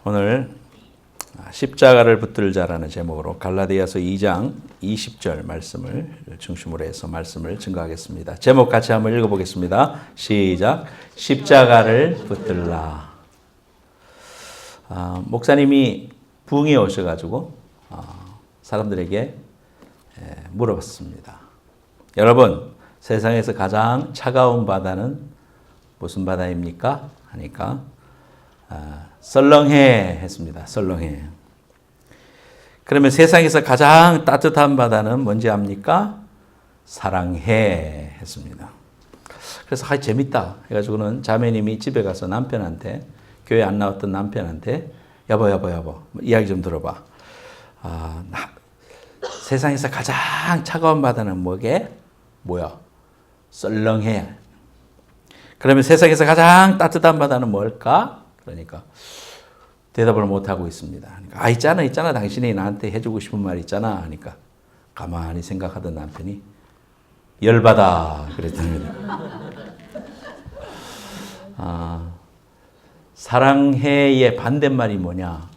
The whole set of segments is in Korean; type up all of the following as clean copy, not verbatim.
오늘 십자가를 붙들자라는 제목으로 갈라디아서 2장 20절 말씀을 중심으로 해서 말씀을 증거하겠습니다. 제목 같이 한번 읽어보겠습니다. 시작. 십자가를 붙들라. 목사님이 부흥에 오셔가지고 사람들에게 물어봤습니다. 여러분, 세상에서 가장 차가운 바다는 무슨 바다입니까? 하니까 썰렁해 했습니다. 썰렁해. 그러면 세상에서 가장 따뜻한 바다는 뭔지 압니까? 사랑해 했습니다. 그래서 재밌다 해가지고는 자매님이 집에 가서 남편한테, 교회 안 나왔던 남편한테 여보 이야기 좀 들어봐. 세상에서 가장 차가운 바다는 뭐야? 썰렁해. 그러면 세상에서 가장 따뜻한 바다는 뭘까? 그러니까 대답을 못하고 있습니다. 그러니까 있잖아. 당신이 나한테 해주고 싶은 말 있잖아. 하니까 가만히 생각하던 남편이 열받아 그랬답니다. 사랑해의 반대말이 뭐냐?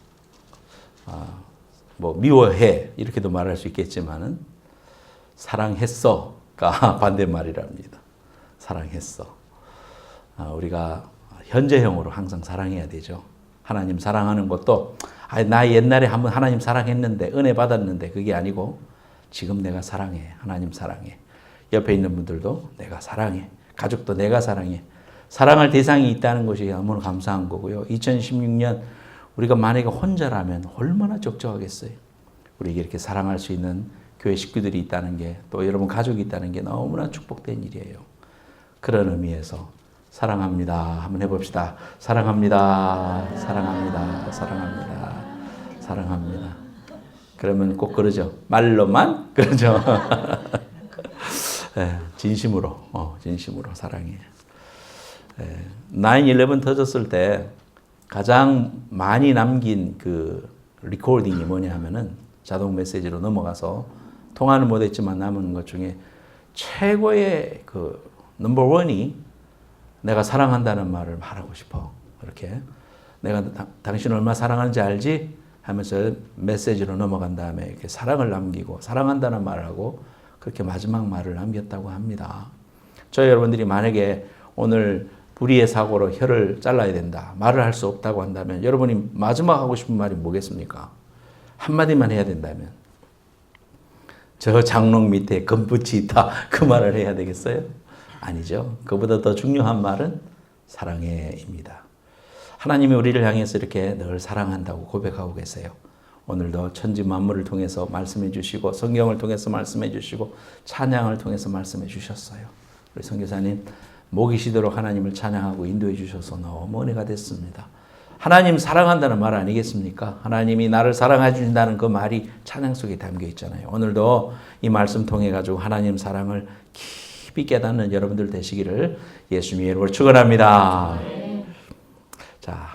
미워해 이렇게도 말할 수 있겠지만은 사랑했어가 반대말이랍니다. 사랑했어. 우리가 현재형으로 항상 사랑해야 되죠. 하나님 사랑하는 것도 나 옛날에 한번 하나님 사랑했는데 은혜 받았는데 그게 아니고 지금 내가 사랑해. 하나님 사랑해. 옆에 있는 분들도 내가 사랑해. 가족도 내가 사랑해. 사랑할 대상이 있다는 것이 너무 감사한 거고요. 2016년 우리가 만약에 혼자라면 얼마나 적적하겠어요. 우리에게 이렇게 사랑할 수 있는 교회 식구들이 있다는 게, 또 여러분 가족이 있다는 게 너무나 축복된 일이에요. 그런 의미에서 사랑합니다. 한번 해봅시다. 사랑합니다. 그러면 꼭 그러죠. 말로만 그러죠. 진심으로 사랑해. 9/11 터졌을 때 가장 많이 남긴 그 리코딩이 뭐냐 하면은 자동 메시지로 넘어가서 통화는 못했지만 남은 것 중에 최고의 그 넘버 원이 내가 사랑한다는 말을 말하고 싶어. 이렇게 내가 당신을 얼마나 사랑하는지 알지? 하면서 메시지로 넘어간 다음에 이렇게 사랑을 남기고 사랑한다는 말을 하고 그렇게 마지막 말을 남겼다고 합니다. 저희 여러분들이 만약에 오늘 불의의 사고로 혀를 잘라야 된다. 말을 할 수 없다고 한다면 여러분이 마지막 하고 싶은 말이 뭐겠습니까? 한마디만 해야 된다면 저 장롱 밑에 금붙이 있다. 그 말을 해야 되겠어요? 아니죠. 그보다 더 중요한 말은 사랑해입니다. 하나님이 우리를 향해서 이렇게 늘 사랑한다고 고백하고 계세요. 오늘도 천지 만물을 통해서 말씀해 주시고 성경을 통해서 말씀해 주시고 찬양을 통해서 말씀해 주셨어요. 우리 선교사님 목이 쉬도록 하나님을 찬양하고 인도해 주셔서 너무 은혜가 됐습니다. 하나님 사랑한다는 말 아니겠습니까? 하나님이 나를 사랑해 주신다는 그 말이 찬양 속에 담겨 있잖아요. 오늘도 이 말씀 통해 가지고 하나님 사랑을 깊이 깨닫는 여러분들 되시기를 예수님의 이름으로 축원합니다. 자,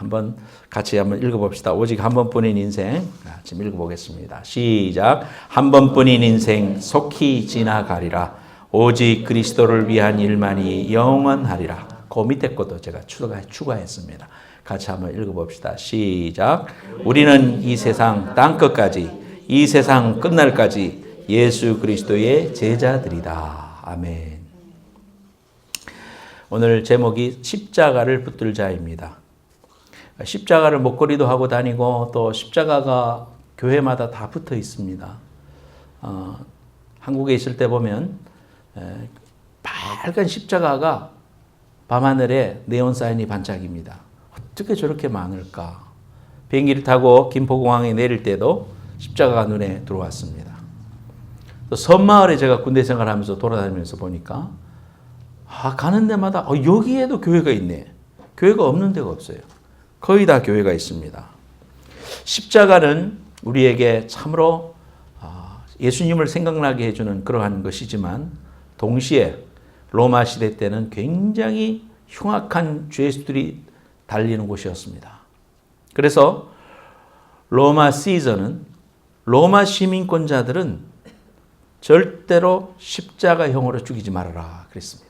같이 한번 읽어봅시다. 오직 한 번뿐인 인생. 지금 읽어보겠습니다. 시작. 한 번뿐인 인생 속히 지나가리라. 오직 그리스도를 위한 일만이 영원하리라. 그 밑에 것도 제가 추가했습니다. 같이 한번 읽어봅시다. 시작. 우리는 이 세상 땅끝까지, 이 세상 끝날까지 예수 그리스도의 제자들이다. 아멘. 오늘 제목이 십자가를 붙들자입니다. 십자가를 목걸이도 하고 다니고 또 십자가가 교회마다 다 붙어 있습니다. 한국에 있을 때 보면 빨간 십자가가 밤하늘에 네온 사인이 반짝입니다. 어떻게 저렇게 많을까? 비행기를 타고 김포공항에 내릴 때도 십자가가 눈에 들어왔습니다. 또 섬마을에 제가 군대 생활하면서 돌아다니면서 보니까 가는 데마다 여기에도 교회가 있네. 교회가 없는 데가 없어요. 거의 다 교회가 있습니다. 십자가는 우리에게 참으로 예수님을 생각나게 해주는 그러한 것이지만 동시에 로마 시대 때는 굉장히 흉악한 죄수들이 달리는 곳이었습니다. 그래서 로마 시저는 로마 시민권자들은 절대로 십자가형으로 죽이지 말아라 그랬습니다.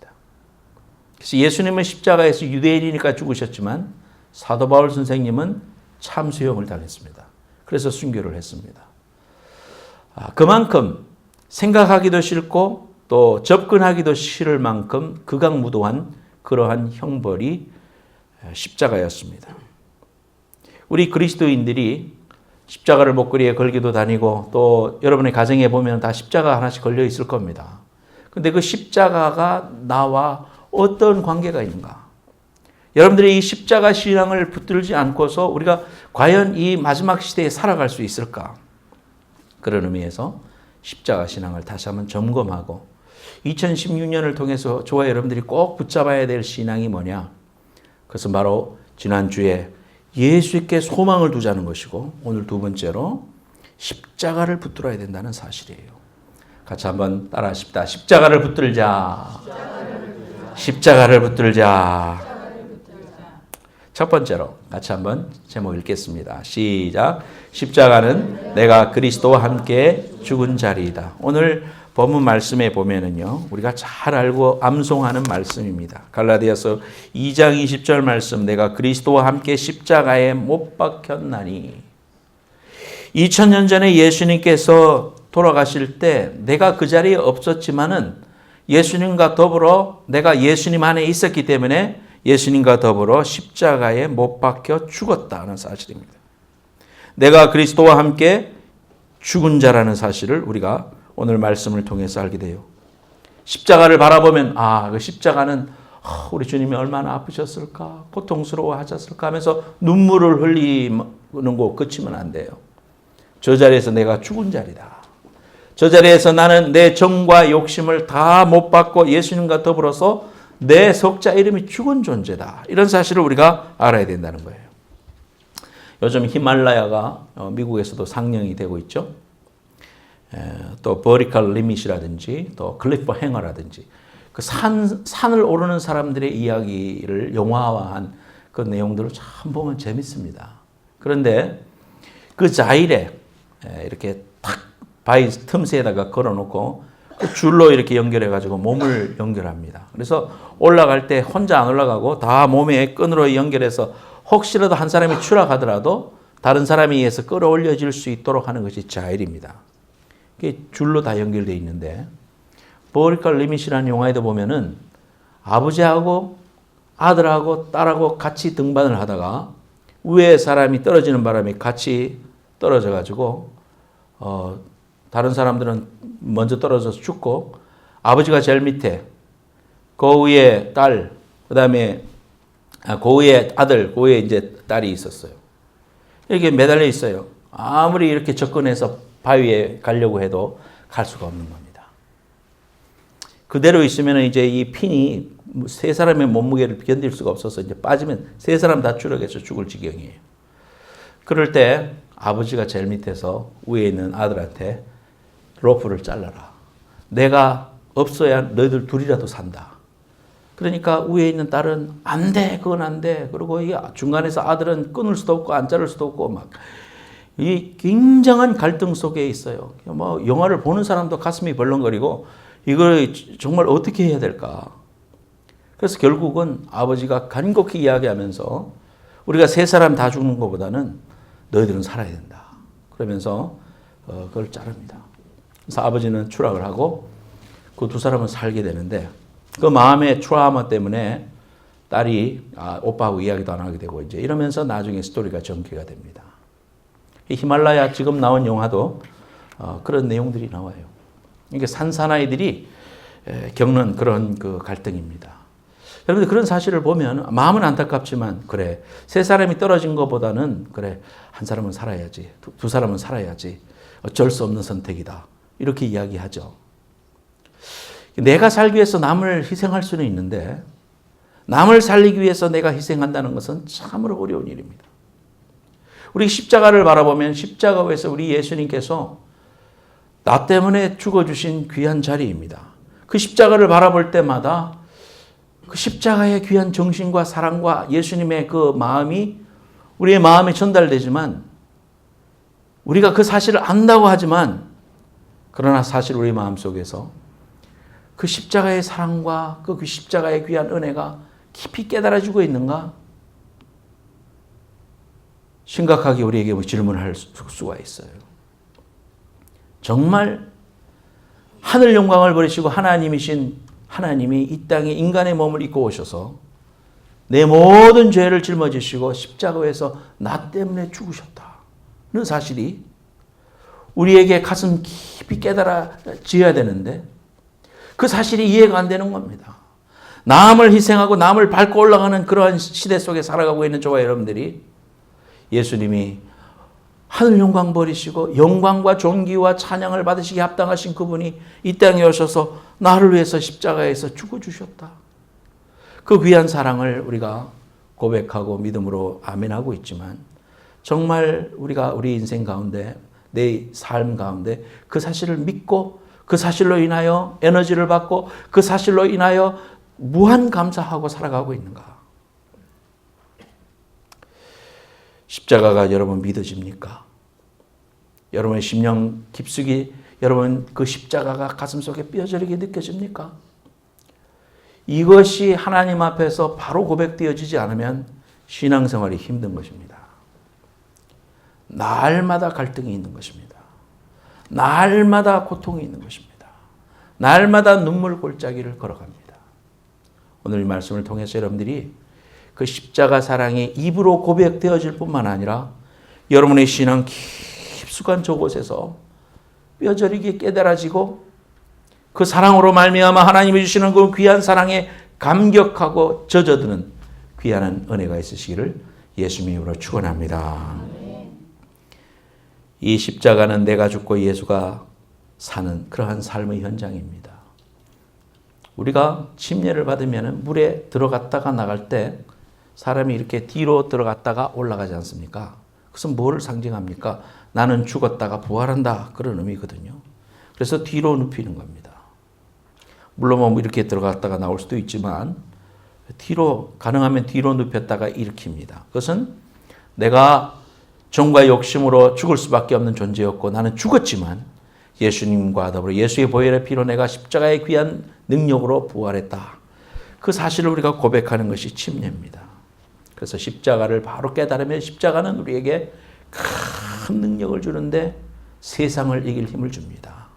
그래서 예수님은 십자가에서 유대인이니까 죽으셨지만 사도 바울 선생님은 참수형을 당했습니다. 그래서 순교를 했습니다. 그만큼 생각하기도 싫고 또 접근하기도 싫을 만큼 극악무도한 그러한 형벌이 십자가였습니다. 우리 그리스도인들이 십자가를 목걸이에 걸기도 다니고 또 여러분의 가정에 보면 다 십자가 하나씩 걸려 있을 겁니다. 근데 그 십자가가 나와 어떤 관계가 있는가? 여러분들이 이 십자가 신앙을 붙들지 않고서 우리가 과연 이 마지막 시대에 살아갈 수 있을까? 그런 의미에서 십자가 신앙을 다시 한번 점검하고 2016년을 통해서 저와 여러분들이 꼭 붙잡아야 될 신앙이 뭐냐? 그것은 바로 지난주에 예수께 소망을 두자는 것이고 오늘 두 번째로 십자가를 붙들어야 된다는 사실이에요. 같이 한번 따라하십시다. 십자가를 붙들자. 십자가를 붙들자. 첫 번째로 같이 한번 제목 읽겠습니다. 시작. 십자가는 내가 그리스도와 함께 죽은 자리이다. 오늘 본문 말씀에 보면은요, 우리가 잘 알고 암송하는 말씀입니다. 갈라디아서 2장 20절 말씀, 내가 그리스도와 함께 십자가에 못 박혔나니. 2000년 전에 예수님께서 돌아가실 때 내가 그 자리에 없었지만은 예수님과 더불어 내가 예수님 안에 있었기 때문에 예수님과 더불어 십자가에 못 박혀 죽었다는 사실입니다. 내가 그리스도와 함께 죽은 자라는 사실을 우리가 오늘 말씀을 통해서 알게 돼요. 십자가를 바라보면 그 십자가는 우리 주님이 얼마나 아프셨을까, 고통스러워하셨을까 하면서 눈물을 흘리는 거 그치면 안 돼요. 저 자리에서 내가 죽은 자리다. 저 자리에서 나는 내 정과 욕심을 다 못 받고 예수님과 더불어서 내 석자 이름이 죽은 존재다. 이런 사실을 우리가 알아야 된다는 거예요. 요즘 히말라야가 미국에서도 상영이 되고 있죠. 또 버티컬 리밋이라든지 또 클리프 행어라든지 그 산을 오르는 사람들의 이야기를 영화화한 그 내용들을 참 보면 재밌습니다. 그런데 그 자일에 이렇게 탁 바위 틈새에다가 걸어놓고 그 줄로 이렇게 연결해가지고 몸을 연결합니다. 그래서 올라갈 때 혼자 안 올라가고 다 몸에 끈으로 연결해서 혹시라도 한 사람이 추락하더라도 다른 사람에 의해서 끌어올려질 수 있도록 하는 것이 자일입니다. 이게 줄로 다 연결되어 있는데 버티컬 리밋이라는 영화에도 보면은 아버지하고 아들하고 딸하고 같이 등반을 하다가 위에 사람이 떨어지는 바람에 같이 떨어져 가지고 다른 사람들은 먼저 떨어져서 죽고 아버지가 제일 밑에 그 위에 딸 그다음에 그 위에 아들 그 위에 이제 딸이 있었어요. 이렇게 매달려 있어요. 아무리 이렇게 접근해서 바위에 가려고 해도 갈 수가 없는 겁니다. 그대로 있으면 이제 이 핀이 세 사람의 몸무게를 견딜 수가 없어서 이제 빠지면 세 사람 다 추락해서 죽을 지경이에요. 그럴 때 아버지가 제일 밑에서 위에 있는 아들한테 로프를 잘라라. 내가 없어야 너희들 둘이라도 산다. 그러니까 위에 있는 딸은 안 돼, 그건 안 돼. 그리고 이 중간에서 아들은 끊을 수도 없고 안 자를 수도 없고 막 이 굉장한 갈등 속에 있어요. 뭐 영화를 보는 사람도 가슴이 벌렁거리고 이걸 정말 어떻게 해야 될까? 그래서 결국은 아버지가 간곡히 이야기하면서 우리가 세 사람 다 죽는 것보다는 너희들은 살아야 된다. 그러면서 그걸 자릅니다. 그래서 아버지는 추락을 하고 그 두 사람은 살게 되는데 그 마음의 트라우마 때문에 딸이 오빠하고 이야기도 안 하게 되고 이제 이러면서 나중에 스토리가 전개가 됩니다. 이 히말라야 지금 나온 영화도 그런 내용들이 나와요. 이게 산사나이들이 겪는 그런 그 갈등입니다. 여러분들 그런 사실을 보면 마음은 안타깝지만 그래 세 사람이 떨어진 것보다는 그래 한 사람은 살아야지 두 사람은 살아야지 어쩔 수 없는 선택이다 이렇게 이야기하죠. 내가 살기 위해서 남을 희생할 수는 있는데 남을 살리기 위해서 내가 희생한다는 것은 참으로 어려운 일입니다. 우리 십자가를 바라보면 십자가 위에서 우리 예수님께서 나 때문에 죽어주신 귀한 자리입니다. 그 십자가를 바라볼 때마다 그 십자가의 귀한 정신과 사랑과 예수님의 그 마음이 우리의 마음에 전달되지만 우리가 그 사실을 안다고 하지만 그러나 사실 우리 마음속에서 그 십자가의 사랑과 그 십자가의 귀한 은혜가 깊이 깨달아지고 있는가? 심각하게 우리에게 질문할 수가 있어요. 정말 하늘 영광을 버리시고 하나님이신 하나님이 이 땅에 인간의 몸을 입고 오셔서 내 모든 죄를 짊어지시고 십자가에서 나 때문에 죽으셨다는 사실이 우리에게 가슴 깊이 깨달아져야 되는데 그 사실이 이해가 안 되는 겁니다. 남을 희생하고 남을 밟고 올라가는 그러한 시대 속에 살아가고 있는 저와 여러분들이 예수님이 하늘 영광 버리시고 영광과 존귀와 찬양을 받으시기 합당하신 그분이 이 땅에 오셔서 나를 위해서 십자가에서 죽어주셨다. 그 귀한 사랑을 우리가 고백하고 믿음으로 아멘하고 있지만 정말 우리가 우리 인생 가운데 내 삶 가운데 그 사실을 믿고 그 사실로 인하여 에너지를 받고 그 사실로 인하여 무한 감사하고 살아가고 있는가? 십자가가 여러분 믿어집니까? 여러분의 심령 깊숙이 여러분 그 십자가가 가슴속에 뼈저리게 느껴집니까? 이것이 하나님 앞에서 바로 고백되어지지 않으면 신앙생활이 힘든 것입니다. 날마다 갈등이 있는 것입니다. 날마다 고통이 있는 것입니다. 날마다 눈물 골짜기를 걸어갑니다. 오늘 이 말씀을 통해서 여러분들이 그 십자가 사랑이 입으로 고백되어질 뿐만 아니라 여러분의 신앙 깊숙한 저곳에서 뼈저리게 깨달아지고 그 사랑으로 말미암아 하나님이 주시는 그 귀한 사랑에 감격하고 젖어드는 귀한 은혜가 있으시기를 예수님의 이름으로 축원합니다. 이 십자가는 내가 죽고 예수가 사는 그러한 삶의 현장입니다. 우리가 침례를 받으면 물에 들어갔다가 나갈 때 사람이 이렇게 뒤로 들어갔다가 올라가지 않습니까? 그것은 뭐를 상징합니까? 나는 죽었다가 부활한다. 그런 의미거든요. 그래서 뒤로 눕히는 겁니다. 물론 뭐 이렇게 들어갔다가 나올 수도 있지만 뒤로 가능하면 뒤로 눕혔다가 일으킵니다. 그것은 내가 정과 욕심으로 죽을 수밖에 없는 존재였고 나는 죽었지만 예수님과 더불어 예수의 보혈의 피로 내가 십자가의 귀한 능력으로 부활했다. 그 사실을 우리가 고백하는 것이 침례입니다. 그래서 십자가를 바로 깨달으면 십자가는 우리에게 큰 능력을 주는데 세상을 이길 힘을 줍니다.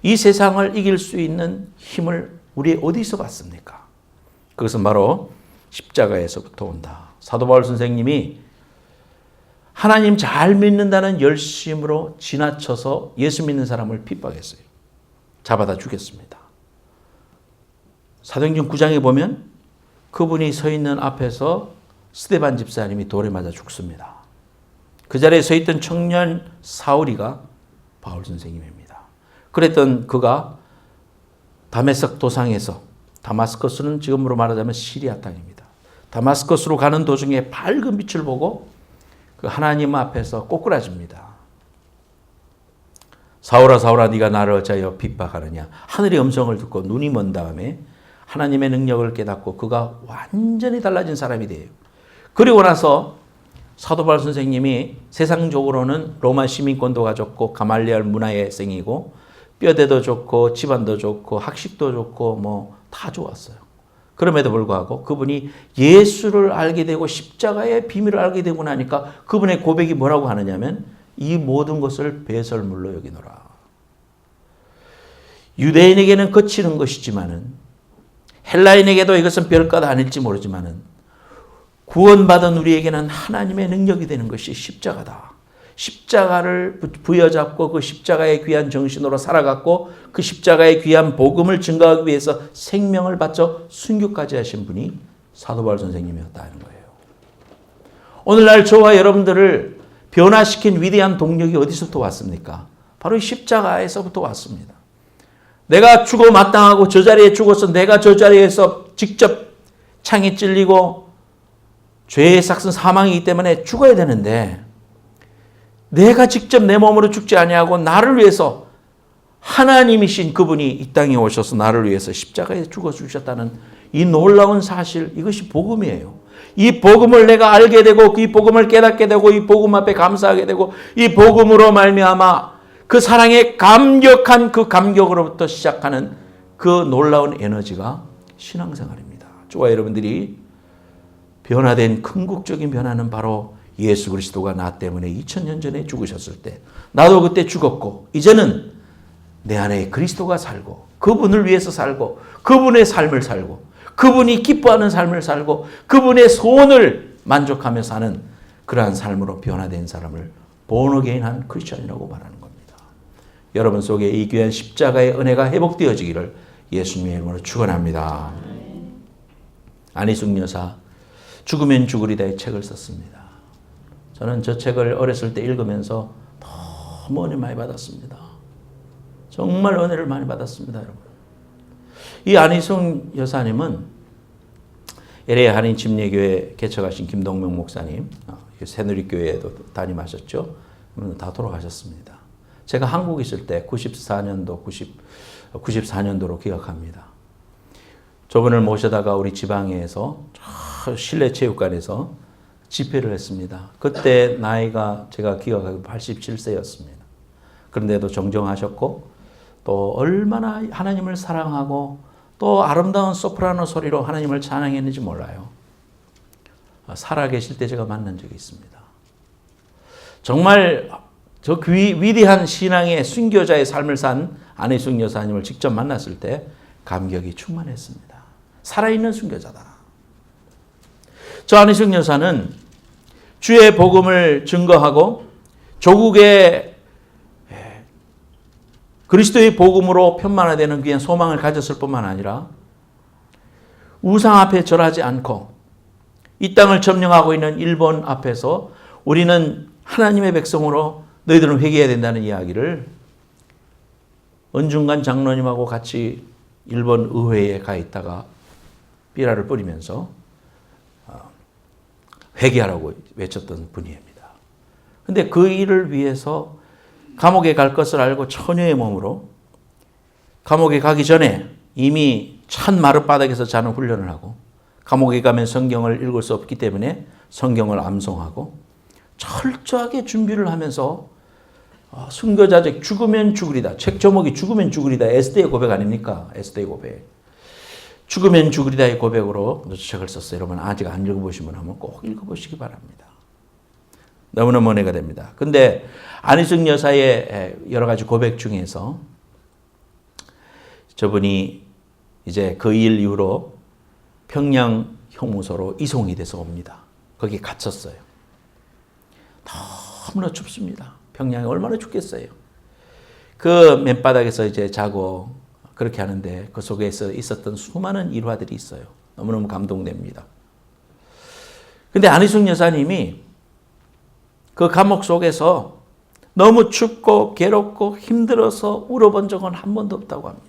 이 세상을 이길 수 있는 힘을 우리 어디서 받습니까? 그것은 바로 십자가에서부터 온다. 사도 바울 선생님이 하나님 잘 믿는다는 열심으로 지나쳐서 예수 믿는 사람을 핍박했어요. 잡아다 죽였습니다. 사도행전 9장에 보면 그분이 서 있는 앞에서 스데반 집사님이 돌에 맞아 죽습니다. 그 자리에 서 있던 청년 사울이가 바울 선생님입니다. 그랬던 그가 다메섹 도상에서 다마스커스는 지금으로 말하자면 시리아 땅입니다. 다마스커스로 가는 도중에 밝은 빛을 보고 그 하나님 앞에서 꼬꾸라집니다. 사울아 사울아 네가 나를 어찌하여 핍박하느냐. 하늘의 음성을 듣고 눈이 먼 다음에 하나님의 능력을 깨닫고 그가 완전히 달라진 사람이 돼요. 그리고 나서 사도 바울 선생님이 세상적으로는 로마 시민권도 가졌고 가말리엘 문화의 생이고 뼈대도 좋고 집안도 좋고 학식도 좋고 뭐 다 좋았어요. 그럼에도 불구하고 그분이 예수를 알게 되고 십자가의 비밀을 알게 되고 나니까 그분의 고백이 뭐라고 하느냐면 이 모든 것을 배설물로 여기노라. 유대인에게는 거치는 것이지만은 헬라인에게도 이것은 별것 아닐지 모르지만은 구원받은 우리에게는 하나님의 능력이 되는 것이 십자가다. 십자가를 부여잡고 그 십자가의 귀한 정신으로 살아갔고 그 십자가의 귀한 복음을 증거하기 위해서 생명을 바쳐 순교까지 하신 분이 사도 바울 선생님이었다는 거예요. 오늘날 저와 여러분들을 변화시킨 위대한 동력이 어디서부터 왔습니까? 바로 이 십자가에서부터 왔습니다. 내가 죽어 마땅하고 저 자리에 죽어서 내가 저 자리에서 직접 창에 찔리고 죄의 삭은 사망이기 때문에 죽어야 되는데 내가 직접 내 몸으로 죽지 아니하고 나를 위해서 하나님이신 그분이 이 땅에 오셔서 나를 위해서 십자가에 죽어주셨다는 이 놀라운 사실, 이것이 복음이에요. 이 복음을 내가 알게 되고 이 복음을 깨닫게 되고 이 복음 앞에 감사하게 되고 이 복음으로 말미암아 그 사랑에 감격한 그 감격으로부터 시작하는 그 놀라운 에너지가 신앙생활입니다. 저와 여러분들이 변화된 궁극적인 변화는 바로 예수 그리스도가 나 때문에 2000년 전에 죽으셨을 때 나도 그때 죽었고 이제는 내 안에 그리스도가 살고 그분을 위해서 살고 그분의 삶을 살고 그분이 기뻐하는 삶을 살고 그분의 소원을 만족하며 사는 그러한 삶으로 변화된 사람을 본어게인한 크리스천이라고 말하는 겁니다. 여러분 속에 이 귀한 십자가의 은혜가 회복되어지기를 예수님의 이름으로 축원합니다. 안희숙 여사 죽으면 죽으리다의 책을 썼습니다. 저는 저 책을 어렸을 때 읽으면서 너무 은혜 많이 받았습니다. 정말 은혜를 많이 받았습니다, 여러분. 이 안희숙 여사님은 LA 한인 침례교회 개척하신 김동명 목사님, 새누리교회에도 담임하셨죠. 다 돌아가셨습니다. 제가 한국에 있을 때 94년도로 기억합니다. 저분을 모셔다가 우리 지방에서 실내 체육관에서 집회를 했습니다. 그때 나이가 제가 기억하기로 87세였습니다. 그런데도 정정하셨고 또 얼마나 하나님을 사랑하고 또 아름다운 소프라노 소리로 하나님을 찬양했는지 몰라요. 살아계실 때 제가 만난 적이 있습니다. 정말 저 위대한 신앙의 순교자의 삶을 산 안희숙 여사님을 직접 만났을 때 감격이 충만했습니다. 살아있는 순교자다. 저 안희숙 여사는 주의 복음을 증거하고 조국의 그리스도의 복음으로 편만화되는 귀한 소망을 가졌을 뿐만 아니라 우상 앞에 절하지 않고 이 땅을 점령하고 있는 일본 앞에서 우리는 하나님의 백성으로 너희들은 회개해야 된다는 이야기를 은중관 장로님하고 같이 일본 의회에 가 있다가 삐라를 뿌리면서 회개하라고 외쳤던 분입니다. 그런데 그 일을 위해서 감옥에 갈 것을 알고 처녀의 몸으로 감옥에 가기 전에 이미 찬 마룻바닥에서 자는 훈련을 하고 감옥에 가면 성경을 읽을 수 없기 때문에 성경을 암송하고 철저하게 준비를 하면서 순교자적 죽으면 죽으리다. 책 제목이 죽으면 죽으리다. 에스더의 고백 아닙니까? 에스더의 고백. 죽으면 죽으리다의 고백으로 책을 썼어요. 여러분 아직 안 읽어보시면 한번 꼭 읽어보시기 바랍니다. 너무너무 은혜가 됩니다. 근데 안희숙 여사의 여러 가지 고백 중에서 저분이 이제 그 일 이후로 평양 형무소로 이송이 돼서 옵니다. 거기 갇혔어요. 너무나 춥습니다. 평양이 얼마나 춥겠어요. 그 맨바닥에서 이제 자고 그렇게 하는데 그 속에서 있었던 수많은 일화들이 있어요. 너무너무 감동됩니다. 근데 안희숙 여사님이 그 감옥 속에서 너무 춥고 괴롭고 힘들어서 울어본 적은 한 번도 없다고 합니다.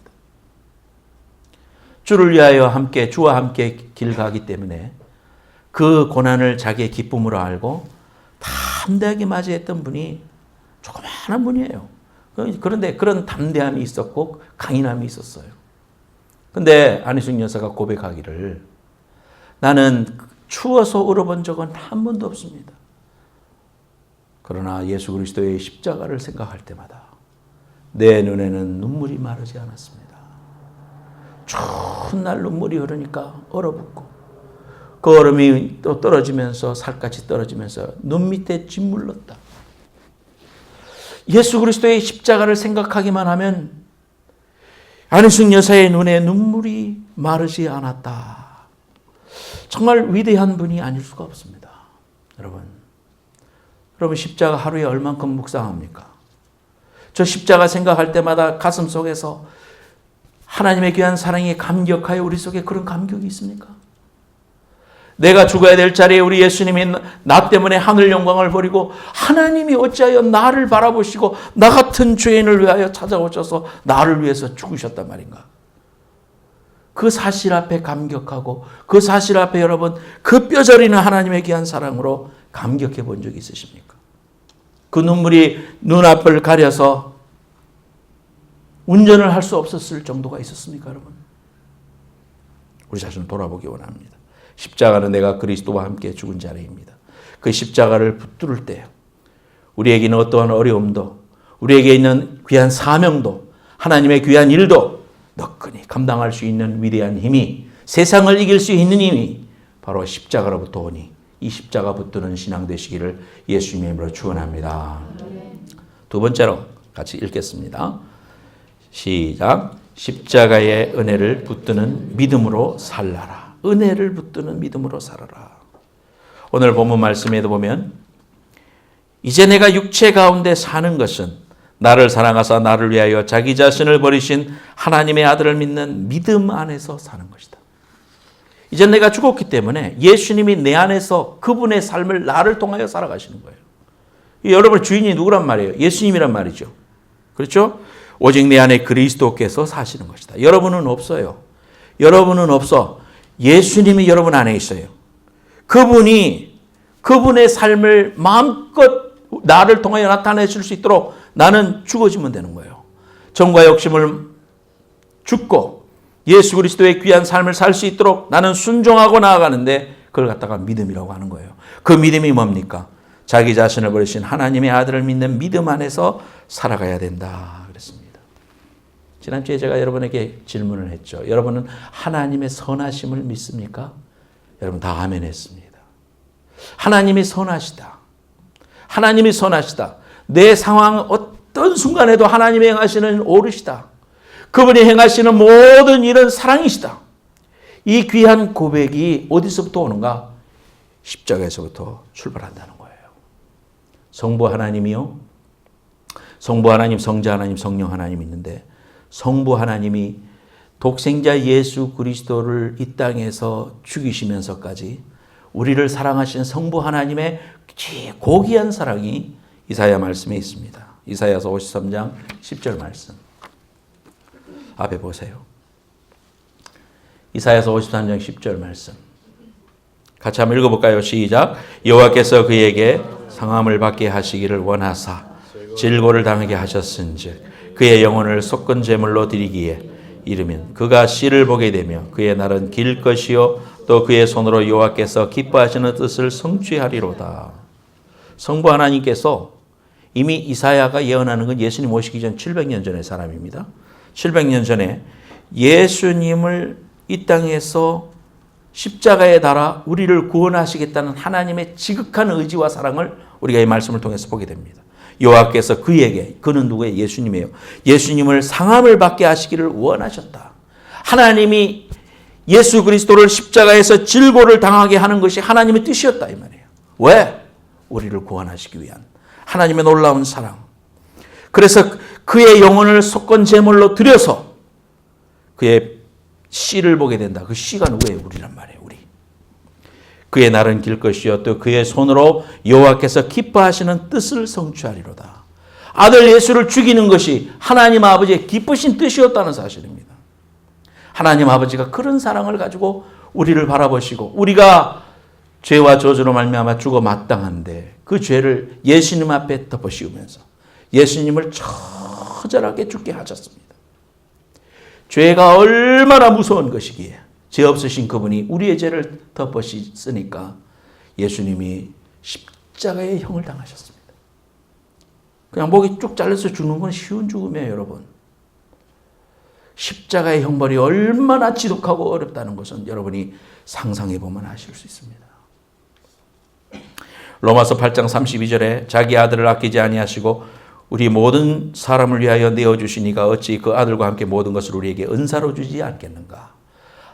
주를 위하여 주와 함께 길 가기 때문에 그 고난을 자기의 기쁨으로 알고 담대하게 맞이했던 분이 조그마한 분이에요. 그런데 그런 담대함이 있었고 강인함이 있었어요. 근데 안희숙 여사가 고백하기를 나는 추워서 울어본 적은 한 번도 없습니다. 그러나 예수 그리스도의 십자가를 생각할 때마다 내 눈에는 눈물이 마르지 않았습니다. 추운 날 눈물이 흐르니까 얼어붙고 그 얼음이 또 떨어지면서 살같이 떨어지면서 눈 밑에 짓물렀다. 예수 그리스도의 십자가를 생각하기만 하면 안희숙 여사의 눈에 눈물이 마르지 않았다. 정말 위대한 분이 아닐 수가 없습니다. 여러분 십자가 하루에 얼만큼 묵상합니까? 저 십자가 생각할 때마다 가슴 속에서 하나님의 귀한 사랑에 감격하여 우리 속에 그런 감격이 있습니까? 내가 죽어야 될 자리에 우리 예수님이 나 때문에 하늘 영광을 버리고 하나님이 어찌하여 나를 바라보시고 나 같은 죄인을 위하여 찾아오셔서 나를 위해서 죽으셨단 말인가? 그 사실 앞에 감격하고 그 사실 앞에 여러분 그 뼈저리는 하나님의 귀한 사랑으로 감격해 본 적이 있으십니까? 그 눈물이 눈앞을 가려서 운전을 할 수 없었을 정도가 있었습니까, 여러분? 우리 자신을 돌아보기 원합니다. 십자가는 내가 그리스도와 함께 죽은 자리입니다. 그 십자가를 붙들 때 우리에게는 어떠한 어려움도 우리에게 있는 귀한 사명도 하나님의 귀한 일도 너끈히 감당할 수 있는 위대한 힘이 세상을 이길 수 있는 힘이 바로 십자가로부터 오니 이 십자가 붙드는 신앙 되시기를 예수님의 이름으로 축원합니다. 두 번째로 같이 읽겠습니다. 시작. 십자가의 은혜를 붙드는 믿음으로 살라라. 은혜를 붙드는 믿음으로 살아라. 오늘 본문 말씀에도 보면 이제 내가 육체 가운데 사는 것은 나를 사랑하사 나를 위하여 자기 자신을 버리신 하나님의 아들을 믿는 믿음 안에서 사는 것이다. 이제 내가 죽었기 때문에 예수님이 내 안에서 그분의 삶을 나를 통하여 살아가시는 거예요. 여러분 주인이 누구란 말이에요? 예수님이란 말이죠. 그렇죠? 오직 내 안에 그리스도께서 사시는 것이다. 여러분은 없어요. 여러분은 없어. 예수님이 여러분 안에 있어요. 그분이 그분의 삶을 마음껏 나를 통하여 나타내실 수 있도록 나는 죽어지면 되는 거예요. 정과 욕심을 죽고 예수 그리스도의 귀한 삶을 살 수 있도록 나는 순종하고 나아가는데 그걸 갖다가 믿음이라고 하는 거예요. 그 믿음이 뭡니까? 자기 자신을 버리신 하나님의 아들을 믿는 믿음 안에서 살아가야 된다 그랬습니다. 지난주에 제가 여러분에게 질문을 했죠. 여러분은 하나님의 선하심을 믿습니까? 여러분 다 아멘 했습니다. 하나님이 선하시다. 하나님이 선하시다. 내 상황 어떤 순간에도 하나님이 행하시는 오르시다. 그분이 행하시는 모든 일은 사랑이시다. 이 귀한 고백이 어디서부터 오는가? 십자가에서부터 출발한다는 거예요. 성부 하나님이요. 성부 하나님, 성자 하나님, 성령 하나님 있는데 성부 하나님이 독생자 예수 그리스도를 이 땅에서 죽이시면서까지 우리를 사랑하신 성부 하나님의 고귀한 사랑이 이사야 말씀에 있습니다. 이사야서 53장 10절 말씀. 앞에 보세요. 이사야서 53장 10절 말씀. 같이 한번 읽어볼까요? 시작. 여호와께서 그에게 상함을 받게 하시기를 원하사 질고를 당하게 하셨은즉 그의 영혼을 속건 제물로 드리기에 이르면 그가 씨를 보게 되며 그의 날은 길 것이요 또 그의 손으로 여호와께서 기뻐하시는 뜻을 성취하리로다. 성부 하나님께서 이미 이사야가 예언하는 건 예수님 오시기 전 700년 전의 사람입니다. 700년 전에 예수님을 이 땅에서 십자가에 달아 우리를 구원하시겠다는 하나님의 지극한 의지와 사랑을 우리가 이 말씀을 통해서 보게 됩니다. 여호와께서 그에게, 그는 누구예요? 예수님이에요. 예수님을 상함을 받게 하시기를 원하셨다. 하나님이 예수 그리스도를 십자가에서 질고를 당하게 하는 것이 하나님의 뜻이었다 이 말이에요. 왜? 우리를 구원하시기 위한 하나님의 놀라운 사랑. 그래서 그의 영혼을 속건 제물로 드려서 그의 씨를 보게 된다. 그 씨가 누구예요? 우리란 말이에요. 우리. 그의 날은 길 것이요 또 그의 손으로 여호와께서 기뻐하시는 뜻을 성취하리로다. 아들 예수를 죽이는 것이 하나님 아버지의 기쁘신 뜻이었다는 사실입니다. 하나님 아버지가 그런 사랑을 가지고 우리를 바라보시고 우리가 죄와 저주로 말미암아 죽어 마땅한데 그 죄를 예수님 앞에 덮어씌우면서 예수님을 처절하게 죽게 하셨습니다. 죄가 얼마나 무서운 것이기에 죄 없으신 그분이 우리의 죄를 덮어쓰니까 예수님이 십자가의 형을 당하셨습니다. 그냥 목이 쭉 잘려서 죽는 건 쉬운 죽음이에요, 여러분. 십자가의 형벌이 얼마나 지독하고 어렵다는 것은 여러분이 상상해 보면 아실 수 있습니다. 로마서 8장 32절에 자기 아들을 아끼지 아니하시고 우리 모든 사람을 위하여 내어주시니가 어찌 그 아들과 함께 모든 것을 우리에게 은사로 주지 않겠는가.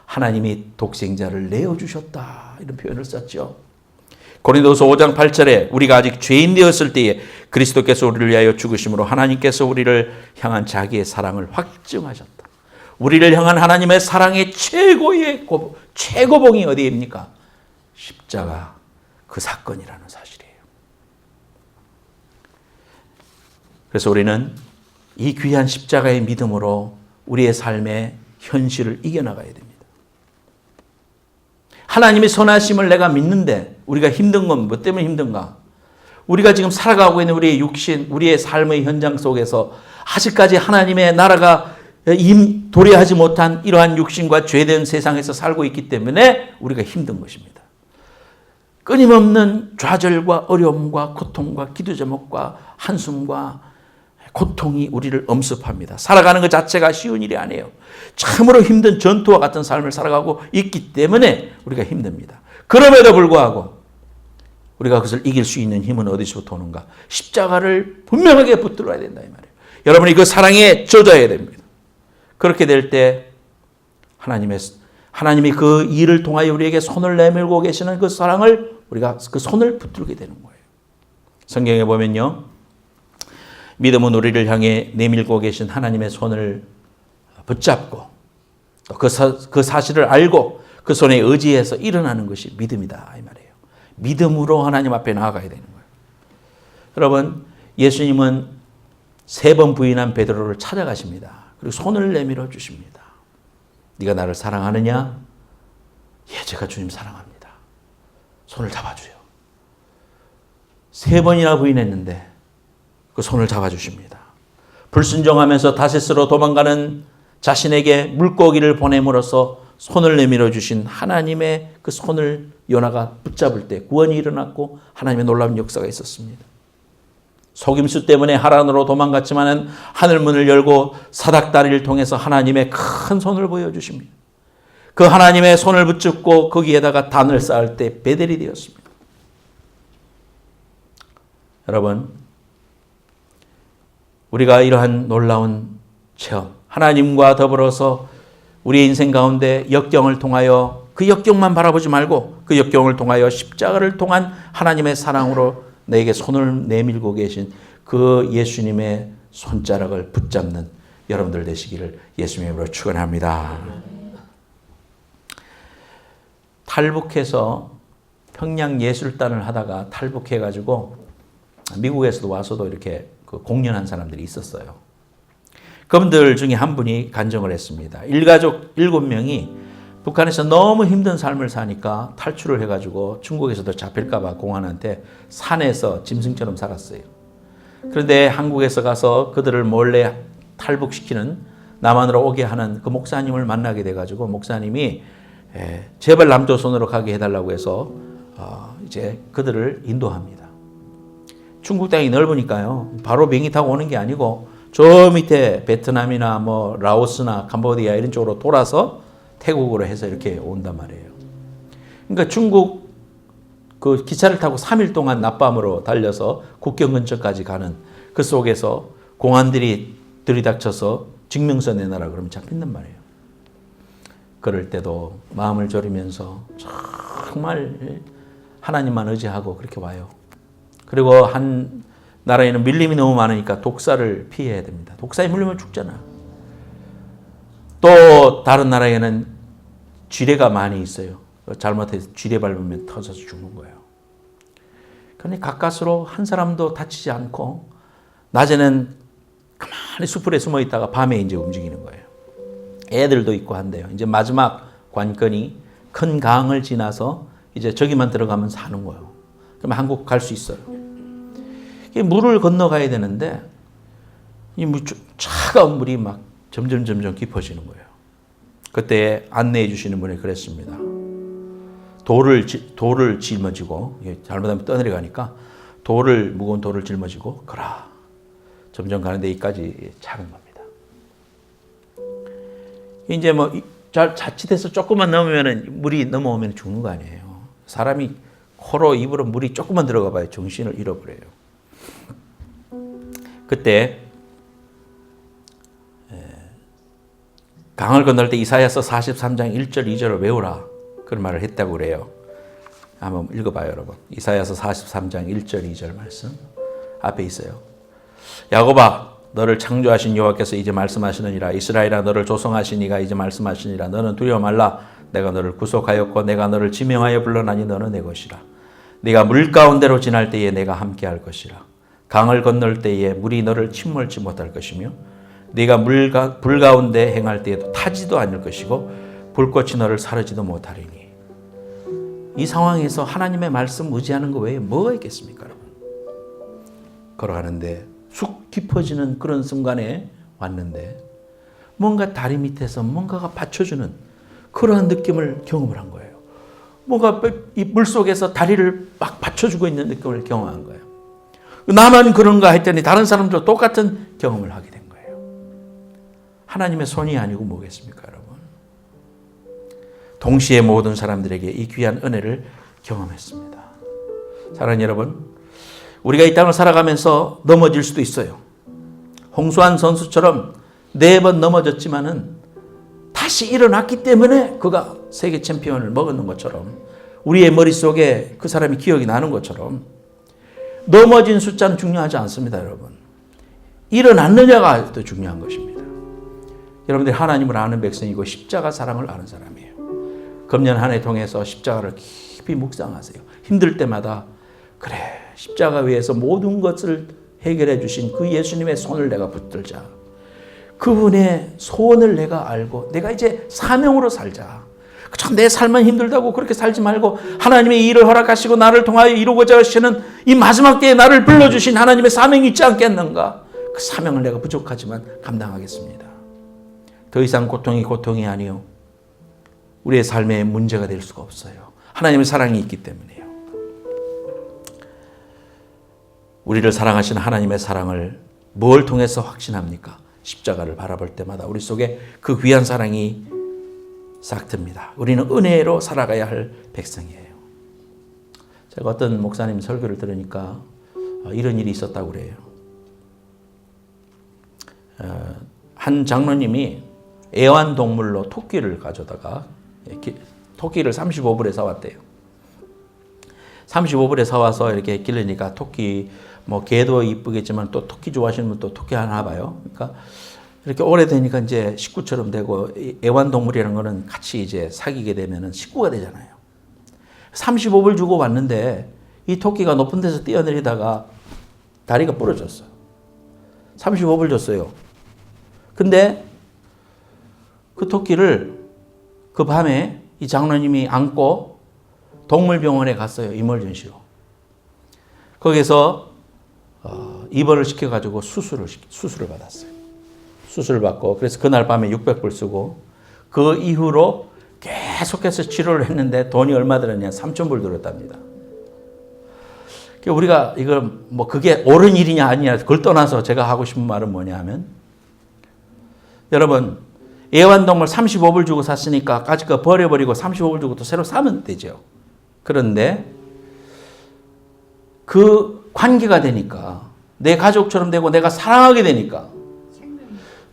하나님이 독생자를 내어주셨다 이런 표현을 썼죠. 고린도서 5장 8절에 우리가 아직 죄인 되었을 때에 그리스도께서 우리를 위하여 죽으심으로 하나님께서 우리를 향한 자기의 사랑을 확증하셨다. 우리를 향한 하나님의 사랑의 최고봉이 어디입니까? 십자가 그 사건이라는 사실이에요. 그래서 우리는 이 귀한 십자가의 믿음으로 우리의 삶의 현실을 이겨나가야 됩니다. 하나님의 선하심을 내가 믿는데 우리가 힘든 건 뭐 때문에 힘든가? 우리가 지금 살아가고 있는 우리의 육신, 우리의 삶의 현장 속에서 아직까지 하나님의 나라가 도래하지 못한 이러한 육신과 죄된 세상에서 살고 있기 때문에 우리가 힘든 것입니다. 끊임없는 좌절과 어려움과 고통과 기도 제목과 한숨과 고통이 우리를 엄습합니다. 살아가는 것 자체가 쉬운 일이 아니에요. 참으로 힘든 전투와 같은 삶을 살아가고 있기 때문에 우리가 힘듭니다. 그럼에도 불구하고 우리가 그것을 이길 수 있는 힘은 어디서부터 오는가? 십자가를 분명하게 붙들어야 된다 이 말이에요. 여러분이 그 사랑에 젖어야 됩니다. 그렇게 될 때 하나님이 그 일을 통하여 우리에게 손을 내밀고 계시는 그 사랑을 우리가 그 손을 붙들게 되는 거예요. 성경에 보면요. 믿음은 우리를 향해 내밀고 계신 하나님의 손을 붙잡고 또 그 사실을 알고 그 손에 의지해서 일어나는 것이 믿음이다 이 말이에요. 믿음으로 하나님 앞에 나아가야 되는 거예요. 여러분, 예수님은 3번 부인한 베드로를 찾아가십니다. 그리고 손을 내밀어 주십니다. 네가 나를 사랑하느냐? 예, 제가 주님 사랑합니다. 손을 잡아줘요. 3번이나 부인했는데 그 손을 잡아주십니다. 불순종하면서 다시스로 도망가는 자신에게 물고기를 보냄으로써 손을 내밀어 주신 하나님의 그 손을 요나가 붙잡을 때 구원이 일어났고 하나님의 놀라운 역사가 있었습니다. 속임수 때문에 하란으로 도망갔지만 하늘문을 열고 사닥다리를 통해서 하나님의 큰 손을 보여주십니다. 그 하나님의 손을 붙잡고 거기에다가 단을 쌓을 때 베델이 되었습니다. 여러분, 우리가 이러한 놀라운 체험, 하나님과 더불어서 우리의 인생 가운데 역경을 통하여 그 역경만 바라보지 말고 그 역경을 통하여 십자가를 통한 하나님의 사랑으로 내게 손을 내밀고 계신 그 예수님의 손자락을 붙잡는 여러분들 되시기를 예수님의 이름으로 축원합니다. 탈북해서 평양예술단을 하다가 탈북해가지고 미국에서도 와서도 이렇게 공연한 사람들이 있었어요. 그분들 중에 한 분이 간증을 했습니다. 일가족 7명이 북한에서 너무 힘든 삶을 사니까 탈출을 해가지고 중국에서도 잡힐까봐 공안한테 산에서 짐승처럼 살았어요. 그런데 한국에서 가서 그들을 몰래 탈북시키는 남한으로 오게 하는 그 목사님을 만나게 돼가지고 목사님이 제발 남조선으로 가게 해달라고 해서 이제 그들을 인도합니다. 중국 땅이 넓으니까요. 바로 비행기 타고 오는 게 아니고 저 밑에 베트남이나 뭐 라오스나 캄보디아 이런 쪽으로 돌아서 태국으로 해서 이렇게 온단 말이에요. 그러니까 중국 그 기차를 타고 3일 동안 낮밤으로 달려서 국경 근처까지 가는 그 속에서 공안들이 들이닥쳐서 증명서 내놔라 그러면 잡힌단 말이에요. 그럴 때도 마음을 졸이면서 정말 하나님만 의지하고 그렇게 와요. 그리고 한 나라에는 밀림이 너무 많으니까 독사를 피해야 됩니다. 독사에 물리면 죽잖아. 또 다른 나라에는 쥐레가 많이 있어요. 잘못해서 쥐레 밟으면 터져서 죽는 거예요. 그런데 가까스로 한 사람도 다치지 않고 낮에는 가만히 수풀에 숨어 있다가 밤에 이제 움직이는 거예요. 애들도 있고 한데요. 이제 마지막 관건이 큰 강을 지나서 이제 저기만 들어가면 사는 거예요. 그러면 한국 갈 수 있어요. 물을 건너가야 되는데 이 차가운 물이 막 점점 깊어지는 거예요. 그때 안내해 주시는 분이 그랬습니다. 돌을 짊어지고 잘못하면 떠내려가니까 무거운 돌을 짊어지고 가라. 점점 가는데 여기까지 차는 겁니다. 이제 뭐 자칫해서 조금만 넘으면 물이 넘어오면 죽는 거 아니에요. 사람이 코로 입으로 물이 조금만 들어가 봐요. 정신을 잃어버려요. 그때 강을 건널 때 이사야서 43장 1절 2절을 외우라 그런 말을 했다고 그래요. 한번 읽어봐요 여러분. 이사야서 43장 1절 2절 말씀 앞에 있어요. 야곱아 너를 창조하신 여호와께서 이제 말씀하시느니라. 이스라엘아 너를 조성하신 이가 이제 말씀하시니라. 너는 두려워 말라. 내가 너를 구속하였고 내가 너를 지명하여 불러나니 너는 내 것이라. 네가 물 가운데로 지날 때에 내가 함께할 것이라. 강을 건널 때에 물이 너를 침몰치 못할 것이며 네가 불 가운데 행할 때에도 타지도 않을 것이고 불꽃이 너를 사르지도 못하리니. 이 상황에서 하나님의 말씀 의지하는 거 외에 뭐가 있겠습니까 여러분? 걸어가는데 쑥 깊어지는 그런 순간에 왔는데 뭔가 다리 밑에서 뭔가가 받쳐주는 그러한 느낌을 경험을 한 거예요. 뭔가 이 물속에서 다리를 막 받쳐주고 있는 느낌을 경험한 거예요. 나만 그런가 했더니 다른 사람도 똑같은 경험을 하게 된 거예요. 하나님의 손이 아니고 뭐겠습니까 여러분? 동시에 모든 사람들에게 이 귀한 은혜를 경험했습니다. 사랑하는 여러분, 우리가 이 땅을 살아가면서 넘어질 수도 있어요. 홍수환 선수처럼 4번 넘어졌지만은 다시 일어났기 때문에 그가 세계 챔피언을 먹었는 것처럼, 우리의 머릿속에 그 사람이 기억이 나는 것처럼, 넘어진 숫자는 중요하지 않습니다, 여러분. 일어났느냐가 더 중요한 것입니다. 여러분들이 하나님을 아는 백성이고 십자가 사랑을 아는 사람이에요. 금년 한 해 통해서 십자가를 깊이 묵상하세요. 힘들 때마다 그래, 십자가 위에서 모든 것을 해결해 주신 그 예수님의 손을 내가 붙들자. 그분의 소원을 내가 알고 내가 이제 사명으로 살자. 참 내 삶은 힘들다고 그렇게 살지 말고 하나님의 일을 허락하시고 나를 통하여 이루고자 하시는 이 마지막 때에 나를 불러주신 하나님의 사명이 있지 않겠는가? 그 사명을 내가 부족하지만 감당하겠습니다. 더 이상 고통이 아니요, 우리의 삶에 문제가 될 수가 없어요. 하나님의 사랑이 있기 때문에요. 우리를 사랑하시는 하나님의 사랑을 뭘 통해서 확신합니까? 십자가를 바라볼 때마다 우리 속에 그 귀한 사랑이 싹 듭니다. 우리는 은혜로 살아가야 할 백성이에요. 제가 어떤 목사님 설교를 들으니까 이런 일이 있었다고 그래요. 한 장로님이 애완동물로 토끼를 가져다가 토끼를 35불에 사왔대요. 35불에 사와서 이렇게 기르니까 토끼, 개도 이쁘겠지만 또 토끼 좋아하시는 분 또 토끼 하나 봐요. 그러니까 이렇게 오래되니까 이제 식구처럼 되고, 애완동물이라는 거는 같이 이제 사귀게 되면은 식구가 되잖아요. 35불 주고 왔는데 이 토끼가 높은 데서 뛰어내리다가 다리가 부러졌어요. 35불 줬어요. 근데 그 토끼를 그 밤에 이 장로님이 안고 동물병원에 갔어요. 이멀전시로. 거기서 입원을 시켜가지고 수술을 받았어요. 수술을 받고, 그래서 그날 밤에 600불 쓰고, 그 이후로 계속해서 치료를 했는데 돈이 얼마 들었냐? 3,000불 들었답니다. 우리가 이걸 그게 옳은 일이냐 아니냐 그걸 떠나서 제가 하고 싶은 말은 뭐냐 하면, 여러분, 애완동물 35불 주고 샀으니까 까짓 거 버려버리고 35불 주고 또 새로 사면 되죠. 그런데 그 관계가 되니까, 내 가족처럼 되고 내가 사랑하게 되니까,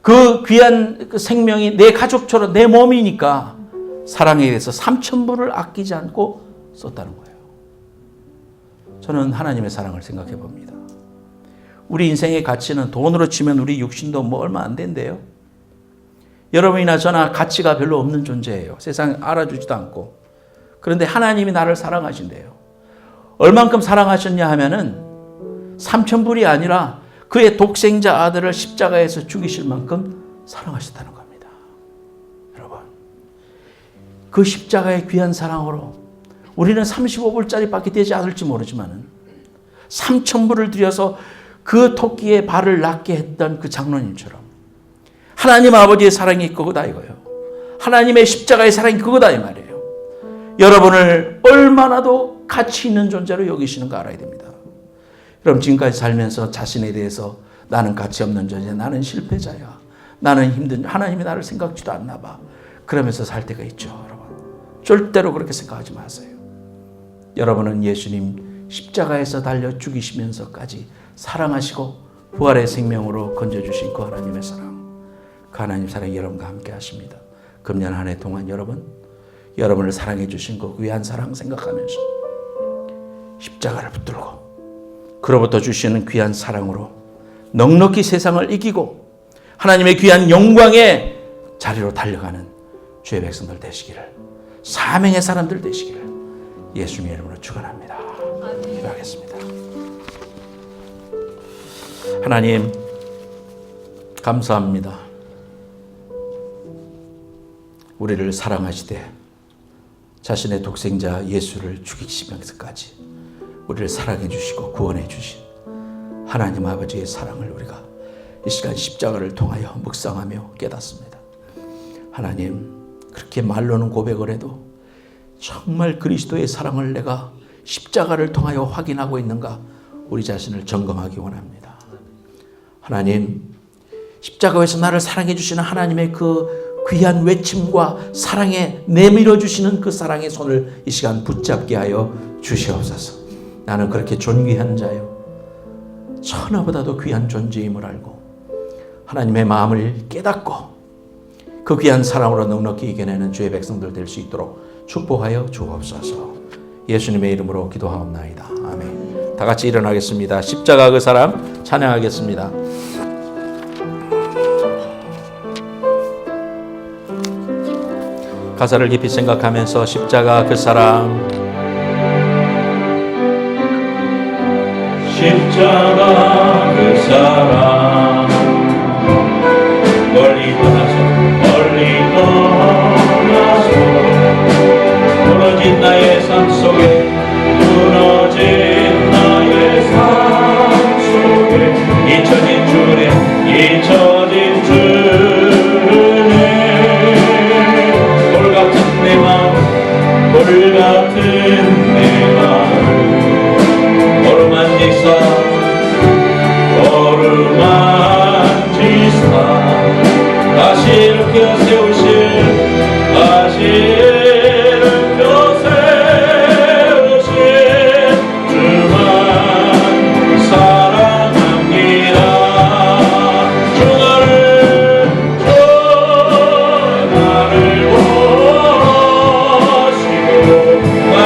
그 귀한 그 생명이 내 가족처럼 내 몸이니까 사랑에 대해서 3,000불을 아끼지 않고 썼다는 거예요. 저는 하나님의 사랑을 생각해 봅니다. 우리 인생의 가치는 돈으로 치면 우리 육신도 얼마 안 된대요. 여러분이나 저나 가치가 별로 없는 존재예요. 세상에 알아주지도 않고. 그런데 하나님이 나를 사랑하신대요. 얼만큼 사랑하셨냐 하면은 3,000불이 아니라 그의 독생자 아들을 십자가에서 죽이실 만큼 사랑하셨다는 겁니다. 여러분, 그 십자가의 귀한 사랑으로 우리는 35불짜리밖에 되지 않을지 모르지만 3,000불을 들여서 그 토끼의 발을 낫게 했던 그 장로님처럼 하나님 아버지의 사랑이 그거다 이거예요. 하나님의 십자가의 사랑이 그거다 이 말이에요. 여러분을 얼마나도 가치 있는 존재로 여기시는가 알아야 됩니다. 그럼 지금까지 살면서 자신에 대해서 나는 가치 없는 존재, 나는 실패자야, 나는 힘든, 하나님이 나를 생각지도 않나 봐, 그러면서 살 때가 있죠. 여러분, 절대로 그렇게 생각하지 마세요. 여러분은 예수님 십자가에서 달려 죽이시면서까지 사랑하시고 부활의 생명으로 건져주신 그 하나님의 사랑, 그 하나님 사랑이 여러분과 함께 하십니다. 금년 한 해 동안 여러분을 사랑해 주신 그 귀한 사랑 생각하면서 십자가를 붙들고 그로부터 주시는 귀한 사랑으로 넉넉히 세상을 이기고 하나님의 귀한 영광의 자리로 달려가는 주의 백성들 되시기를, 사명의 사람들 되시기를 예수님의 이름으로 축원합니다. 기도하겠습니다. 하나님 감사합니다. 우리를 사랑하시되 자신의 독생자 예수를 죽이시면서까지 우리를 사랑해 주시고 구원해 주신 하나님 아버지의 사랑을 우리가 이 시간 십자가를 통하여 묵상하며 깨닫습니다. 하나님, 그렇게 말로는 고백을 해도 정말 그리스도의 사랑을 내가 십자가를 통하여 확인하고 있는가 우리 자신을 점검하기 원합니다. 하나님, 십자가에서 나를 사랑해 주시는 하나님의 그 귀한 외침과 사랑에 내밀어 주시는 그 사랑의 손을 이 시간 붙잡게 하여 주시옵소서. 나는 그렇게 존귀한 자요, 천하보다도 귀한 존재임을 알고 하나님의 마음을 깨닫고 그 귀한 사랑으로 넉넉히 이겨내는 주의 백성들 될 수 있도록 축복하여 주옵소서. 예수님의 이름으로 기도하옵나이다. 아멘. 다 같이 일어나겠습니다. 십자가 그 사랑 찬양하겠습니다. 가사를 깊이 생각하면서 십자가 그 사랑, 십자가 그 사랑, 멀리 떠나서 무너진 나의 삶 속에, 무너진 나의 삶 속에 잊혀진 주의 돌같은 내 마음, 돌같은 내 마음 어루만지사 다시 일으켜 세우실, 다시 일으켜 세우실 주만 사랑합니다. 주 나를 보시고 나를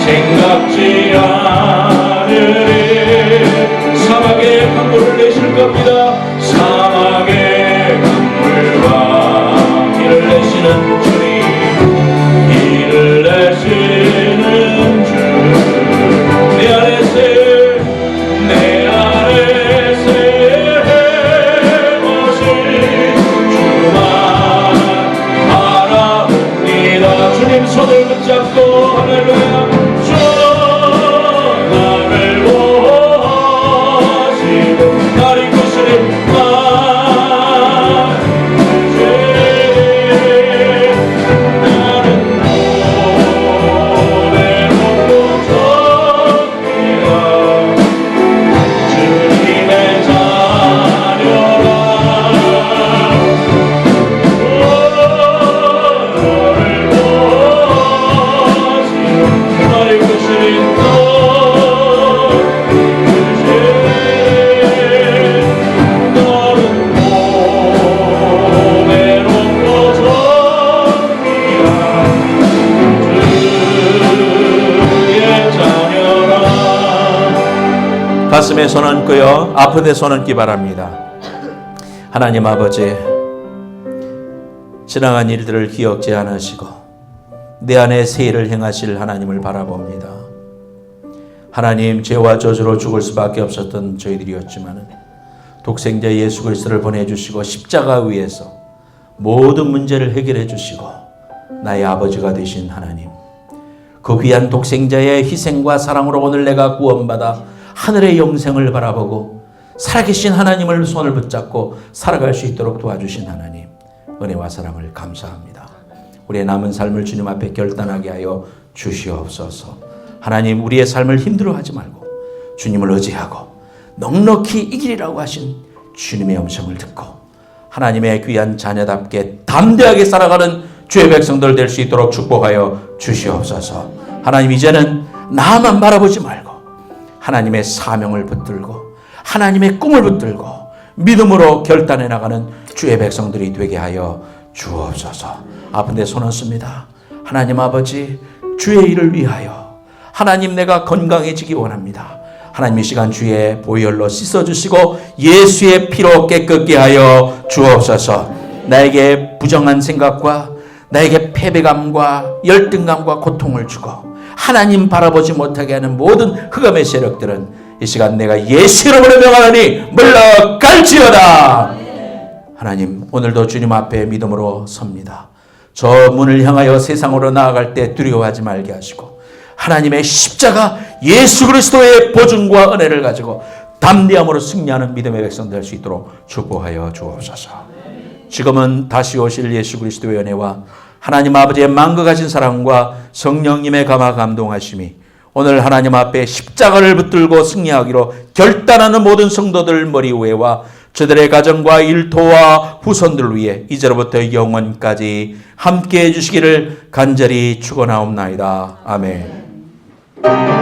생각지 않으리. 사막의 강물을 내실 겁니다. 사막의 강물과 길을 내시는 주님, 길을 내시는 주, 내 안에 세워신 주만 바라봅니다. 주님 손을 붙잡고 할렐루야. 가슴에 손 얹고요, 아픈데 손 얹기 바랍니다. 하나님 아버지, 지나간 일들을 기억지 않으시고 내 안에 새 일을 행하실 하나님을 바라봅니다. 하나님, 죄와 저주로 죽을 수밖에 없었던 저희들이었지만 독생자 예수 그리스도를 보내주시고 십자가 위에서 모든 문제를 해결해 주시고 나의 아버지가 되신 하나님, 그 귀한 독생자의 희생과 사랑으로 오늘 내가 구원받아 하늘의 영생을 바라보고 살아계신 하나님을 손을 붙잡고 살아갈 수 있도록 도와주신 하나님, 은혜와 사랑을 감사합니다. 우리의 남은 삶을 주님 앞에 결단하게 하여 주시옵소서. 하나님, 우리의 삶을 힘들어하지 말고 주님을 의지하고 넉넉히 이기리라고 하신 주님의 음성을 듣고 하나님의 귀한 자녀답게 담대하게 살아가는 주의 백성들 될 수 있도록 축복하여 주시옵소서. 하나님, 이제는 나만 바라보지 말고 하나님의 사명을 붙들고 하나님의 꿈을 붙들고 믿음으로 결단해 나가는 주의 백성들이 되게 하여 주옵소서. 아픈데 손 얹습니다. 하나님 아버지, 주의 일을 위하여 하나님 내가 건강해지기 원합니다. 하나님 이 시간 주의 보혈로 씻어주시고 예수의 피로 깨끗게 하여 주옵소서. 나에게 부정한 생각과 나에게 패배감과 열등감과 고통을 주고 하나님 바라보지 못하게 하는 모든 흑암의 세력들은 이 시간 내가 예수 이름으로 명하노니 물러갈지어다. 하나님, 오늘도 주님 앞에 믿음으로 섭니다. 저 문을 향하여 세상으로 나아갈 때 두려워하지 말게 하시고 하나님의 십자가 예수 그리스도의 보증과 은혜를 가지고 담대함으로 승리하는 믿음의 백성 될 수 있도록 축복하여 주옵소서. 지금은 다시 오실 예수 그리스도의 은혜와 하나님 아버지의 만거가진 사랑과 성령님의 감화 감동하심이 오늘 하나님 앞에 십자가를 붙들고 승리하기로 결단하는 모든 성도들 머리 위에와 저들의 가정과 일터와 후손들 위해 이제로부터 영원까지 함께해 주시기를 간절히 축원하옵나이다. 아멘.